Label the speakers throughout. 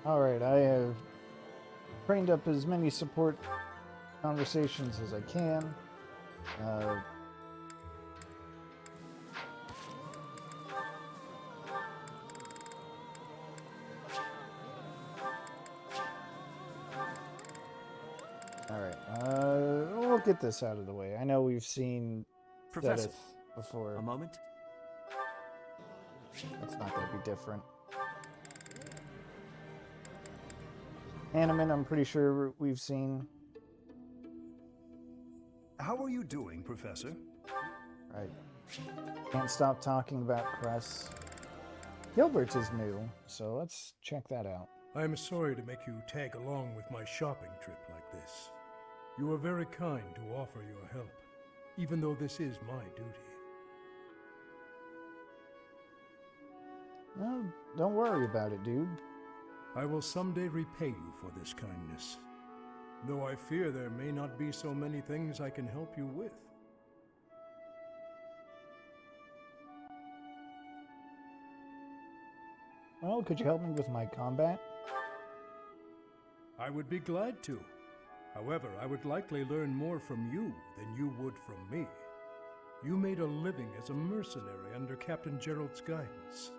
Speaker 1: Alright, I have trained up as many support conversations as I can. Alright, we'll get this out of the way. I know we've seen
Speaker 2: Professor,
Speaker 1: Seteth before.
Speaker 2: a moment.
Speaker 1: That's not going to be different. Animan, I'm pretty sure we've seen.
Speaker 3: How are you doing, Professor?
Speaker 1: Right. Can't stop talking about Crests. Gilbert's is new, so let's check that out.
Speaker 4: I am sorry to make you tag along with my shopping trip like this. You are very kind to offer your help, even though this is my duty.
Speaker 1: No, don't worry about it, dude.
Speaker 4: I will someday repay you for this kindness, though I fear there may not be so many things I can help you with.
Speaker 1: Well, could you help me with my combat?
Speaker 4: I would be glad to. However, I would likely learn more from you than you would from me. You made a living as a mercenary under Captain Gerald's guidance.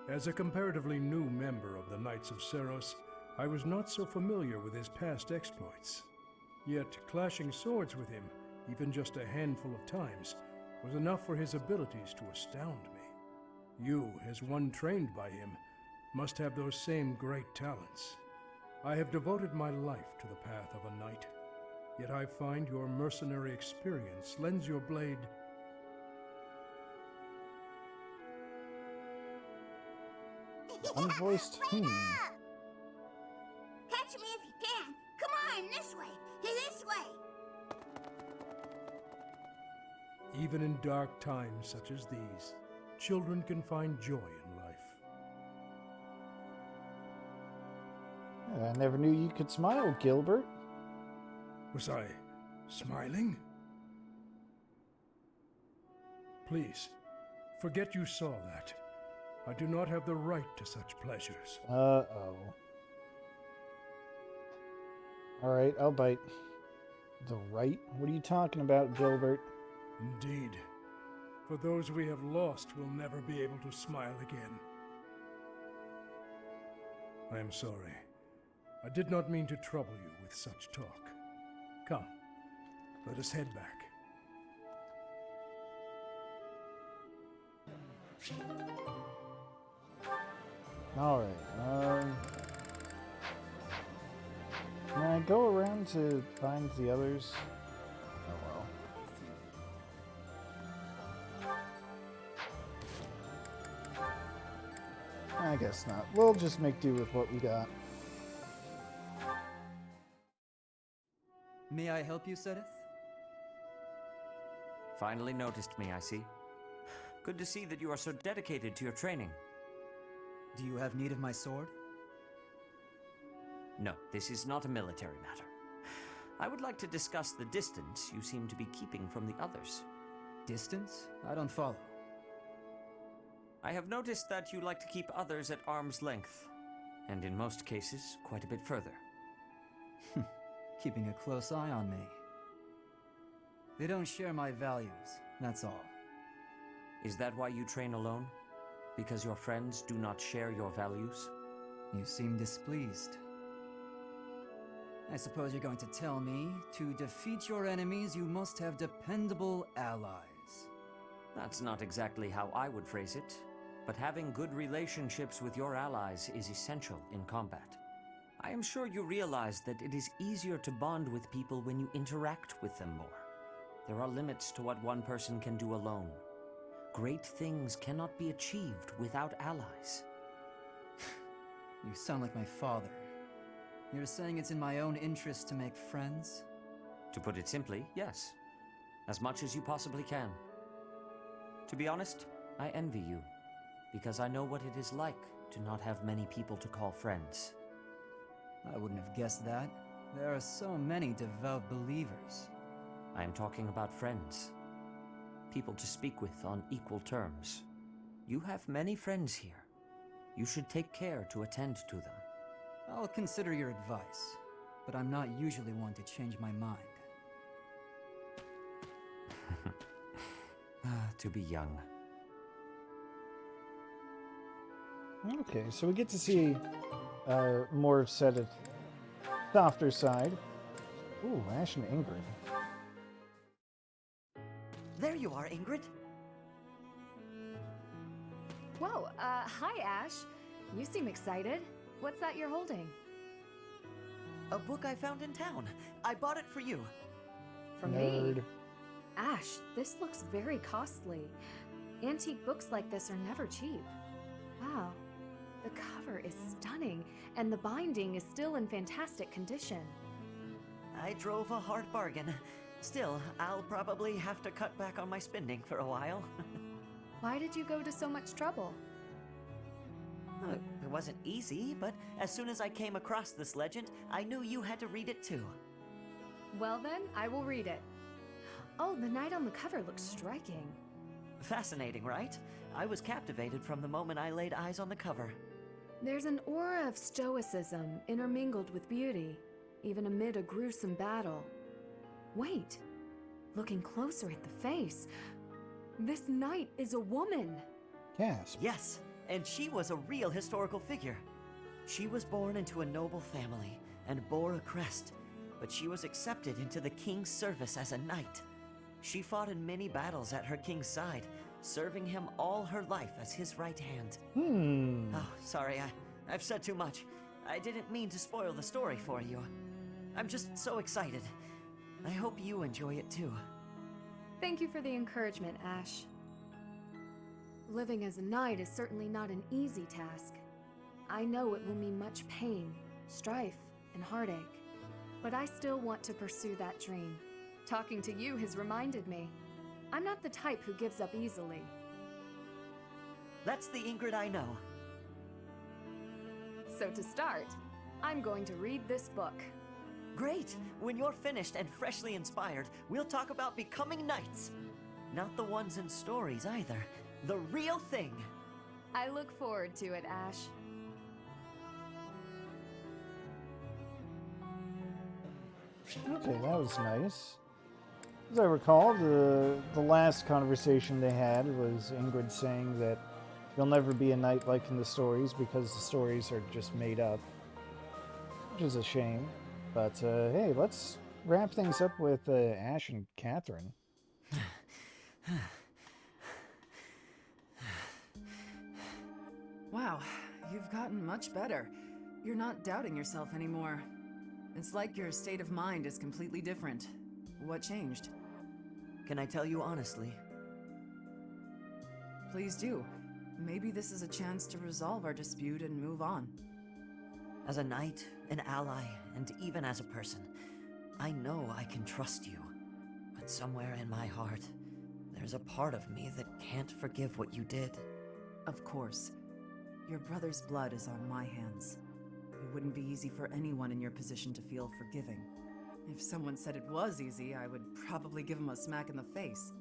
Speaker 4: As a comparatively new member of the Knights of Seros, I was not so familiar with his past exploits. Yet, clashing swords with him, even just a handful of times, was enough for his abilities to astound me. You, as one trained by him, must have those same great talents. I have devoted my life to the path of a knight, yet I find your mercenary experience lends your blade
Speaker 1: Unvoiced
Speaker 5: Catch me if you can. Come on, this way. This way.
Speaker 4: Even in dark times such as these, children can find joy in life.
Speaker 1: I never knew you could smile, Gilbert.
Speaker 4: Was I smiling? Please, forget you saw that. I do not have the right to such pleasures.
Speaker 1: Uh-oh. Alright, I'll bite. The right? What are you talking about, Gilbert?
Speaker 4: Indeed. For those we have lost will never be able to smile again. I am sorry. I did not mean to trouble you with such talk. Come, let us head back.
Speaker 1: Alright, can I go around to find the others? Oh well. I guess not. We'll just make do with what we got.
Speaker 6: May I help you, Seteth?
Speaker 2: Finally noticed me, I see. Good to see that you are so dedicated to your training.
Speaker 6: Do you have need of my sword?
Speaker 2: No, this is not a military matter. I would like to discuss the distance you seem to be keeping from the others.
Speaker 6: Distance? I don't follow.
Speaker 2: I have noticed that you like to keep others at arm's length, and in most cases, quite a bit further.
Speaker 6: Keeping a close eye on me. They don't share my values, that's all.
Speaker 2: Is that why you train alone? Because your friends do not share your values?
Speaker 6: You seem displeased. I suppose you're going to tell me, to defeat your enemies, you must have dependable allies.
Speaker 2: That's not exactly how I would phrase it, but having good relationships with your allies is essential in combat. I am sure you realize that it is easier to bond with people when you interact with them more. There are limits to what one person can do alone. Great things cannot be achieved without allies.
Speaker 6: You sound like my father. You're saying it's in my own interest to make friends?
Speaker 2: To put it simply, yes. As much as you possibly can. To be honest, I envy you, because I know what it is like to not have many people to call friends.
Speaker 6: I wouldn't have guessed that. There are so many devout believers.
Speaker 2: I am talking about friends. People to speak with on equal terms. You have many friends here. You should take care to attend to them.
Speaker 6: I'll consider your advice, but I'm not usually one to change my mind.
Speaker 2: To be young.
Speaker 1: Okay, so we get to see more of Seteth. Softer side. Ooh, Ashe and Ingrid.
Speaker 7: There you are, Ingrid.
Speaker 8: Whoa, hi Ashe. You seem excited. What's that you're holding?
Speaker 7: A book I found in town. I bought it for you.
Speaker 8: For me?
Speaker 1: Nerd.
Speaker 8: Ashe, this looks very costly. Antique books like this are never cheap. Wow. The cover is stunning, and the binding is still in fantastic condition.
Speaker 7: I drove a hard bargain. Still, I'll probably have to cut back on my spending for a while.
Speaker 8: Why did you go to so much trouble?
Speaker 7: It wasn't easy, but as soon as I came across this legend, I knew you had to read it too.
Speaker 8: Well then, I will read it. Oh, the knight on the cover looks striking.
Speaker 7: Fascinating, right? I was captivated from the moment I laid eyes on the cover.
Speaker 8: There's an aura of stoicism intermingled with beauty, even amid a gruesome battle. Wait, looking closer at the face, this knight is a woman.
Speaker 1: Gasp.
Speaker 7: Yes, and she was a real historical figure. She was born into a noble family and bore a crest, but she was accepted into the king's service as a knight. She fought in many battles at her king's side, serving him all her life as his right hand. Oh, sorry, I've said too much. I didn't mean to spoil the story for you. I'm just so excited. I hope you enjoy it too.
Speaker 8: Thank you for the encouragement, Ashe. Living as a knight is certainly not an easy task. I know it will mean much pain, strife, and heartache. But I still want to pursue that dream. Talking to you has reminded me. I'm not the type who gives up easily.
Speaker 7: That's the Ingrid I know.
Speaker 8: So to start, I'm going to read this book.
Speaker 7: Great! When you're finished and freshly inspired, we'll talk about becoming knights. Not the ones in stories either. The real thing!
Speaker 8: I look forward to it, Ashe.
Speaker 1: Okay, that was nice. As I recall, the last conversation they had was Ingrid saying that you'll never be a knight like in the stories because the stories are just made up. Which is a shame. But, hey, let's wrap things up with Ashe and Catherine.
Speaker 9: Wow, you've gotten much better. You're not doubting yourself anymore. It's like your state of mind is completely different. What changed?
Speaker 7: Can I tell you honestly?
Speaker 9: Please do. Maybe this is a chance to resolve our dispute and move on.
Speaker 7: As a knight, an ally, and even as a person, I know I can trust you. But somewhere in my heart, there's a part of me that can't forgive what you did.
Speaker 9: Of course. Your brother's blood is on my hands. It wouldn't be easy for anyone in your position to feel forgiving. If someone said it was easy, I would probably give him a smack in the face.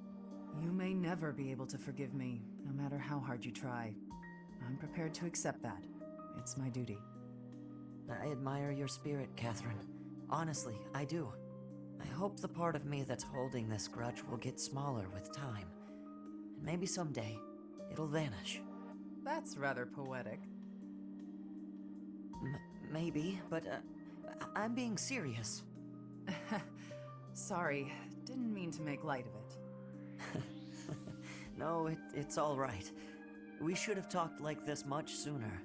Speaker 9: You may never be able to forgive me, no matter how hard you try. I'm prepared to accept that. It's my duty.
Speaker 7: I admire your spirit, Catherine. Honestly, I do. I hope the part of me that's holding this grudge will get smaller with time. And maybe someday, it'll vanish.
Speaker 9: That's rather poetic.
Speaker 7: Maybe, but I'm being serious.
Speaker 9: Sorry, didn't mean to make light of it.
Speaker 7: No, it's all right. We should have talked like this much sooner.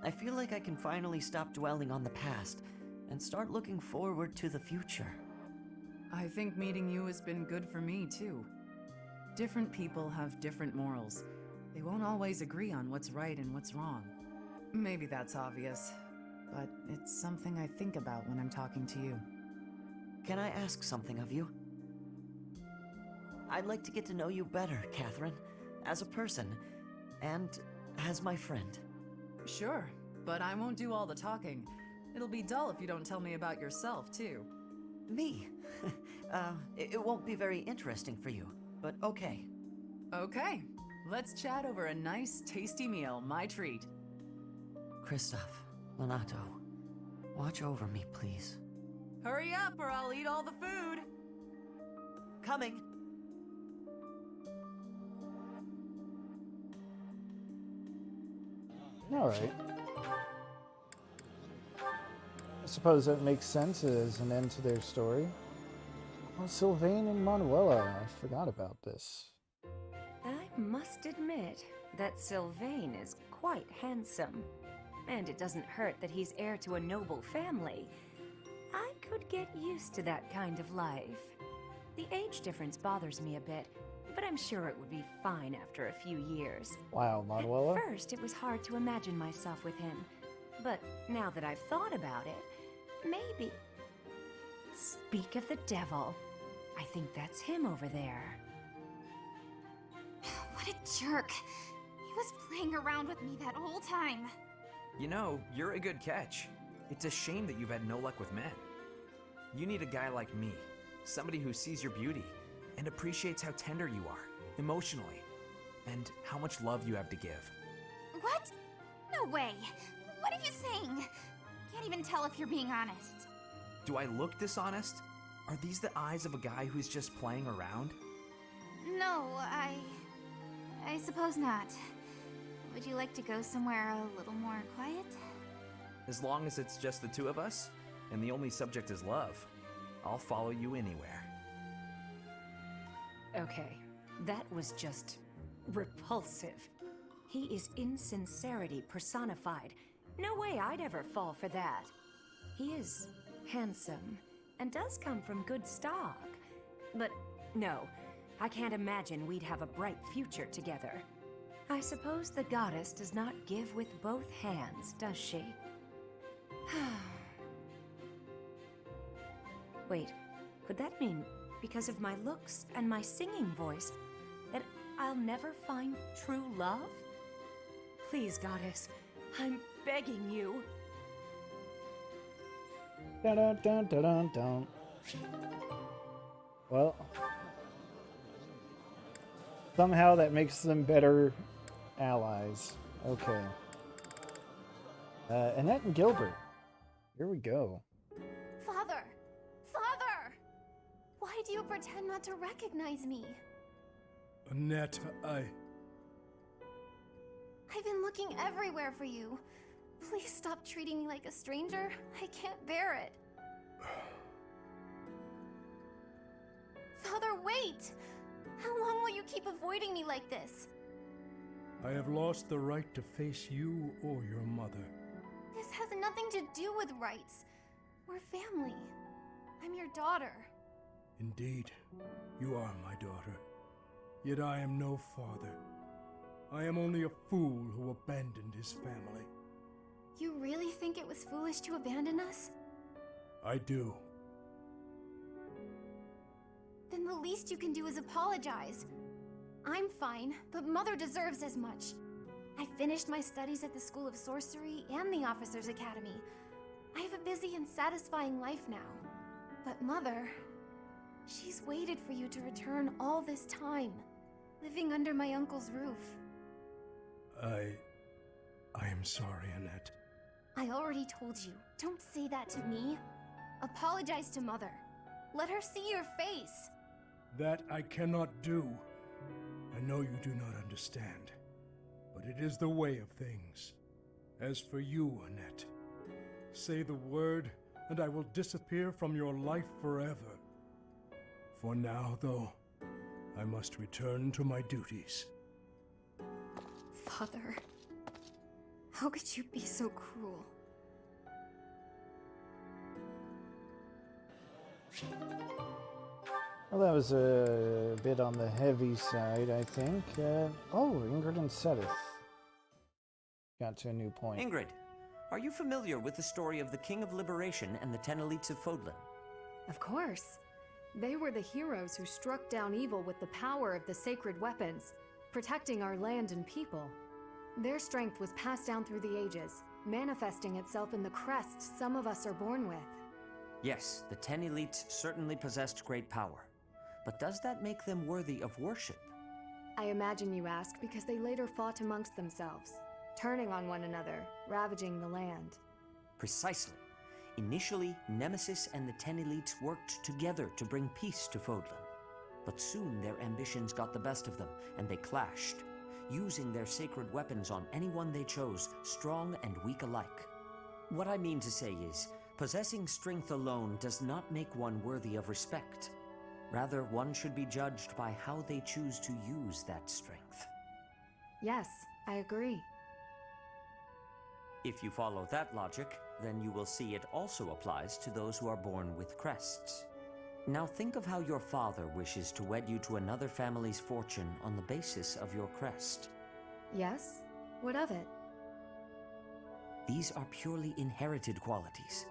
Speaker 7: I feel like I can finally stop dwelling on the past and start looking forward to the future.
Speaker 9: I think meeting you has been good for me, too. Different people have different morals. They won't always agree on what's right and what's wrong. Maybe that's obvious, but it's something I think about when I'm talking to you.
Speaker 7: Can I ask something of you? I'd like to get to know you better, Catherine, as a person, and as my friend.
Speaker 9: Sure, but I won't do all the talking. It'll be dull if you don't tell me about yourself, too.
Speaker 7: Me? It won't be very interesting for you, but okay.
Speaker 9: Okay, let's chat over a nice, tasty meal, my treat.
Speaker 7: Christoph, Lonato, Watch over me, please.
Speaker 9: Hurry up or I'll eat all the food.
Speaker 7: Coming!
Speaker 1: Alright. I suppose that makes sense as an end to their story. Oh, Sylvain and Manuela, I forgot about this.
Speaker 10: I must admit that Sylvain is quite handsome. And it doesn't hurt that he's heir to a noble family. I could get used to that kind of life. The age difference bothers me a bit, but I'm sure it would be fine after a few years.
Speaker 1: Wow, Manuela.
Speaker 10: At first, it was hard to imagine myself with him. But now that I've thought about it, maybe... Speak of the devil. I think that's him over there.
Speaker 5: What a jerk. He was playing around with me that whole time.
Speaker 11: You know, you're a good catch. It's a shame that you've had no luck with men. You need a guy like me, somebody who sees your beauty and appreciates how tender you are, emotionally, and how much love you have to give.
Speaker 5: What? No way. What are you saying? Can't even tell if you're being honest.
Speaker 11: Do I look dishonest? Are these the eyes of a guy who's just playing around?
Speaker 5: No, I suppose not. Would you like to go somewhere a little more quiet?
Speaker 11: As long as it's just the two of us, and the only subject is love, I'll follow you anywhere.
Speaker 10: Okay, that was just repulsive. He is insincerity personified. No way I'd ever fall for that. He is handsome and does come from good stock. But no, I can't imagine we'd have a bright future together. I suppose the goddess does not give with both hands, does she? Wait, could that mean because of my looks and my singing voice that I'll never find true love? Please, goddess, I'm begging you.
Speaker 1: Dun dun dun dun dun dun. Well, somehow that makes them better allies. Okay. Annette and Gilbert. Here we go.
Speaker 5: Father! Father! Why do you pretend not to recognize me?
Speaker 4: Annette,
Speaker 5: I've been looking everywhere for you. Please stop treating me like a stranger. I can't bear it. Father, wait! How long will you keep avoiding me like this?
Speaker 4: I have lost the right to face you or your mother.
Speaker 5: This has nothing to do with rights. We're family. I'm your daughter.
Speaker 4: Indeed, you are my daughter. Yet I am no father. I am only a fool who abandoned his family.
Speaker 5: You really think it was foolish to abandon us?
Speaker 4: I do.
Speaker 5: Then the least you can do is apologize. I'm fine, but Mother deserves as much. I finished my studies at the School of Sorcery and the Officers' Academy. I have a busy and satisfying life now. But Mother, she's waited for you to return all this time, living under my uncle's roof.
Speaker 4: I am sorry, Annette.
Speaker 5: I already told you, don't say that to me. Apologize to Mother. Let her see your face.
Speaker 4: That I cannot do. I know you do not understand, but it is the way of things. As for you, Annette, say the word, and I will disappear from your life forever. For now, though, I must return to my duties.
Speaker 5: Father, how could you be so cruel?
Speaker 1: Well, that was a bit on the heavy side, I think. Oh, Ingrid and Seteth got to a new point.
Speaker 2: Ingrid, are you familiar with the story of the King of Liberation and the 10 elites of Fodlan?
Speaker 8: Of course. They were the heroes who struck down evil with the power of the sacred weapons, protecting our land and people. Their strength was passed down through the ages, manifesting itself in the crests some of us are born with.
Speaker 2: Yes, the 10 elites certainly possessed great power. But does that make them worthy of worship?
Speaker 8: I imagine you ask because they later fought amongst themselves, turning on one another, ravaging the land.
Speaker 2: Precisely. Initially, Nemesis and the 10 elites worked together to bring peace to Fodlan. But soon their ambitions got the best of them, and they clashed, using their sacred weapons on anyone they chose, strong and weak alike. What I mean to say is, possessing strength alone does not make one worthy of respect. Rather, one should be judged by how they choose to use that strength.
Speaker 8: Yes, I agree.
Speaker 2: If you follow that logic, then you will see it also applies to those who are born with crests. Now think of how your father wishes to wed you to another family's fortune on the basis of your crest.
Speaker 8: Yes? What of it?
Speaker 2: These are purely inherited qualities.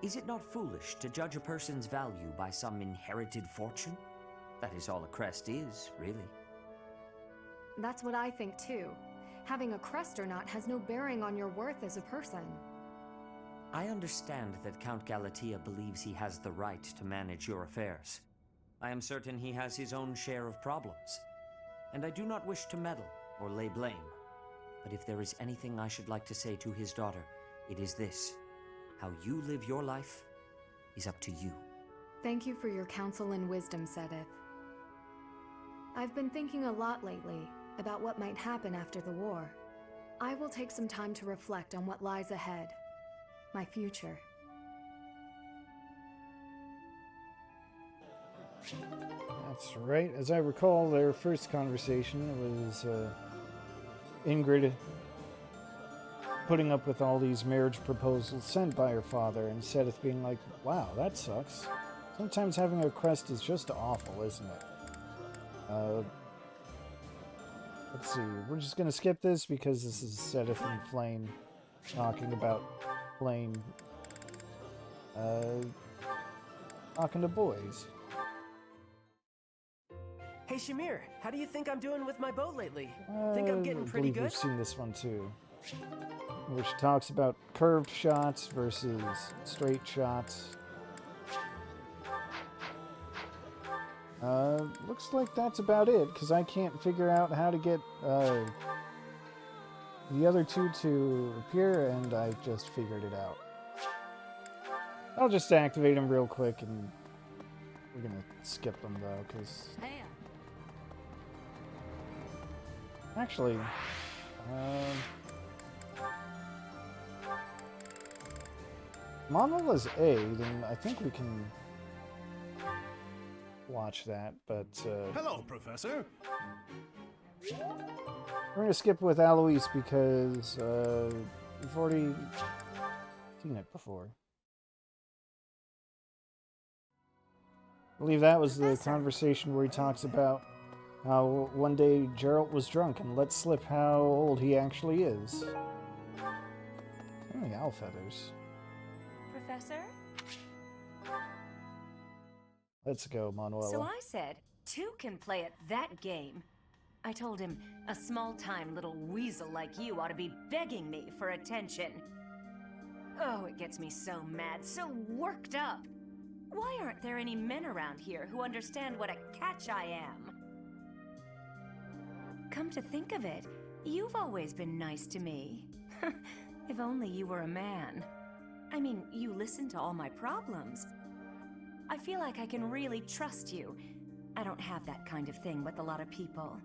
Speaker 2: Is it not foolish to judge a person's value by some inherited fortune? That is all a crest is, really.
Speaker 8: That's what I think too. Having a crest or not has no bearing on your worth as a person.
Speaker 2: I understand that Count Galatea believes he has the right to manage your affairs. I am certain he has his own share of problems, and I do not wish to meddle or lay blame. But if there is anything I should like to say to his daughter, it is this. How you live your life is up to you.
Speaker 8: Thank you for your counsel and wisdom, Seteth. I've been thinking a lot lately about what might happen after the war. I will take some time to reflect on what lies ahead. My future.
Speaker 1: That's right. As I recall, their first conversation was Ingrid putting up with all these marriage proposals sent by her father, and Seteth being like, wow, that sucks. Sometimes having a crest is just awful, isn't it? Let's see, we're just gonna skip this because this is Seteth and Flame talking about Flame talking to boys.
Speaker 12: Hey Shamir, how do you think I'm doing with my bow lately? Think I'm getting pretty
Speaker 1: I believe
Speaker 12: good?
Speaker 1: we've seen this one too. Where she talks about curved shots versus straight shots. Looks like that's about it, because I can't figure out how to get the other two to appear, and I just figured it out. I'll just activate them real quick, and we're gonna skip them though, because... Actually, Monola's A, then I think we can watch that, but
Speaker 3: Hello, Professor.
Speaker 1: we're gonna skip with Alois because we've already seen it before. I believe that was the conversation where he talks about how one day Geralt was drunk and let slip how old he actually is. So many owl feathers.
Speaker 10: Professor?
Speaker 1: Let's go, Manuela.
Speaker 10: So I said, two can play at that game. I told him, a small-time little weasel like you ought to be begging me for attention. Oh, it gets me so mad, so worked up. Why aren't there any men around here who understand what a catch I am? Come to think of it, you've always been nice to me. If only you were a man. I mean, you listen to all my problems. I feel like I can really trust you. I don't have that kind of thing with a lot of people.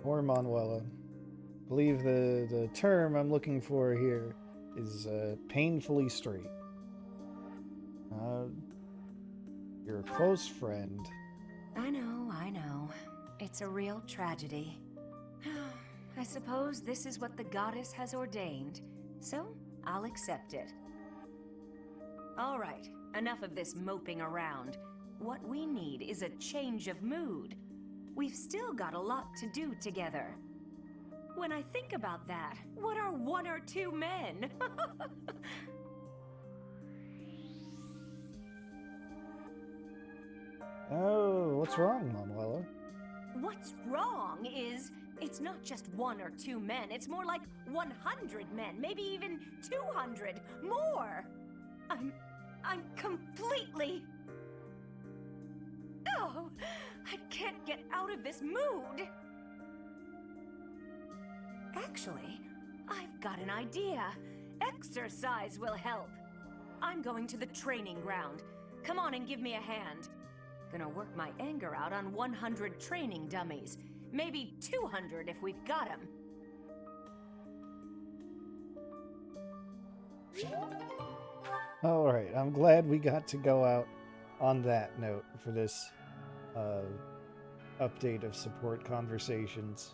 Speaker 1: Or Manuela. I believe the term I'm looking for here is painfully straight. Your close friend.
Speaker 10: I know. It's a real tragedy. I suppose this is what the goddess has ordained, so I'll accept it. All right, enough of this moping around. What we need is a change of mood. We've still got a lot to do together. When I think about that, what are one or two men?
Speaker 1: Oh, what's wrong, Manuela?
Speaker 10: What's wrong is, it's not just one or two men, it's more like 100 men, maybe even 200, more! I'm completely... Oh, I can't get out of this mood! Actually, I've got an idea. Exercise will help. I'm going to the training ground. Come on and give me a hand. Gonna work my anger out on 100 training dummies. Maybe 200 if we've got them.
Speaker 1: All right, I'm glad we got to go out on that note for this update of support conversations.